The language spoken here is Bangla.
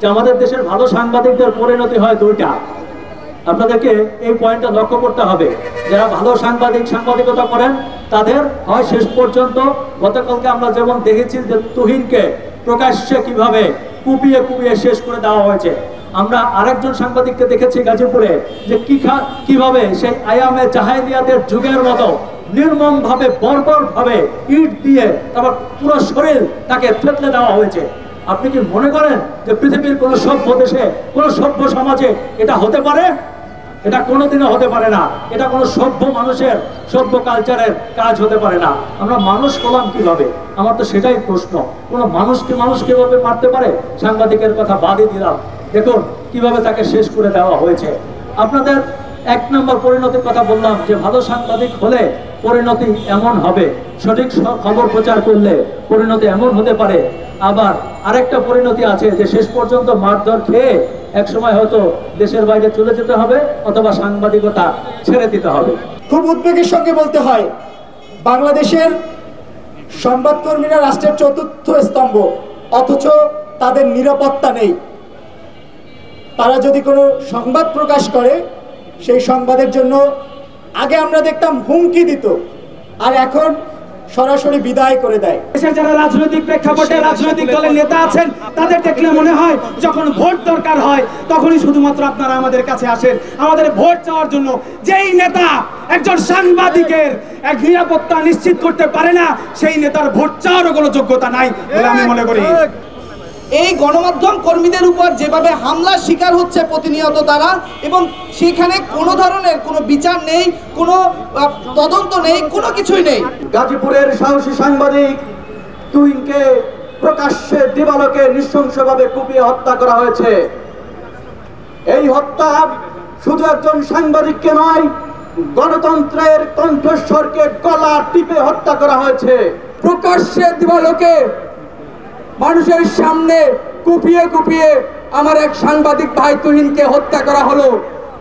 যে আমাদের দেশের ভালো সাংবাদিকদের পরিণতি হয় দুইটা। আপনাদেরকে এই পয়েন্টটা লক্ষ্য করতে হবে। যারা ভালো সাংবাদিকতা করেন তাদের হয় শেষ পর্যন্ত, গতকালকে আমরা যেমন দেখেছি যে তুহিনকে প্রকাশ্যে কিভাবে কুপিয়ে শেষ করে দেওয়া হয়েছে। আমরা আরেকজন সাংবাদিককে দেখেছি গাজীপুরে যে কিভাবে সেই আয়ামে জাহেলিয়াতের যুগের মতো নির্মমভাবে বর্বরভাবে ইট দিয়ে তারপর পুরো শরীর তাকে থেতলে দেওয়া হয়েছে। আপনি কি মনে করেন যে পৃথিবীর কোনো সভ্য দেশে, কোনো সভ্য সমাজে এটা হতে পারে? এটা কোনোদিনও হতে পারে না। এটা কোনো সভ্য মানুষের, সভ্য কালচারের কাজ হতে পারে না। আমরা মানুষ হলাম কিভাবে? আমার তো সেটাই প্রশ্ন। কোনো মানুষ কিভাবে মারতে পারে? সাংবাদিকের কথা বাদই দিলাম, দেখুন কিভাবে তাকে শেষ করে দেওয়া হয়েছে। আপনাদের 1 নম্বর পরিণতির কথা বললাম যে ভালো সাংবাদিক হলে পরিণতি এমন হবে, সঠিক খবর প্রচার করলে পরিণতি এমন হতে পারে। আবার আরেকটা পরিণতি আছে যে শেষ পর্যন্ত মারধর খেয়ে একসময় হয়তো দেশের বাইরে চলে যেতে হবে অথবা সাংবাদিকতা ছেড়ে দিতে হবে। খুব উদ্বেগের সঙ্গে বলতে হয়, বাংলাদেশের সংবাদকর্মীরা রাষ্ট্রের চতুর্থ স্তম্ভ, অথচ তাদের নিরাপত্তা নেই। তারা যদি কোনো সংবাদ প্রকাশ করে সেই সংবাদের জন্য আগে আমরা দেখতাম হুমকি দিত, আর এখন সরাসরি বিদায় করে দেয়। দেশের যারা রাজনৈতিক প্রেক্ষাপটে রাজনৈতিক দলের নেতা আছেন তাদের দেখলে মনে হয় যখন ভোট দরকার হয় তখনই শুধুমাত্র আপনারা আমাদের কাছে আসেন আমাদের ভোট চাওয়ার জন্য। যেই নেতা একজন সাংবাদিকের এক নিরাপত্তা নিশ্চিত করতে পারে না সেই নেতার ভোট চাওয়ারও কোনো যোগ্যতা নাই বলে আমি মনে করি। এই গণমাধ্যম কর্মীদের উপর যেভাবে হামলার শিকার হচ্ছে প্রতিনিয়ত তারা, এবং সেখানে কোনো ধরনের কোনো বিচার নেই, কোনো তদন্ত নেই, কোনো কিছুই নেই। গাজীপুরের সাহসী সাংবাদিক তুহিনকে প্রকাশ্যে দিবালোকে নৃশংসভাবে কুপিয়ে হত্যা করা হয়েছে। এই হত্যা শুধু একজন সাংবাদিককে নয়, গণতন্ত্রের কণ্ঠস্বরকে গলা টিপে হত্যা করা হয়েছে। প্রকাশ্যে দিবালোকে মানুষের সামনে কুপিয়ে আমার এক সাংবাদিক ভাই তুহিনকে হত্যা করা হলো।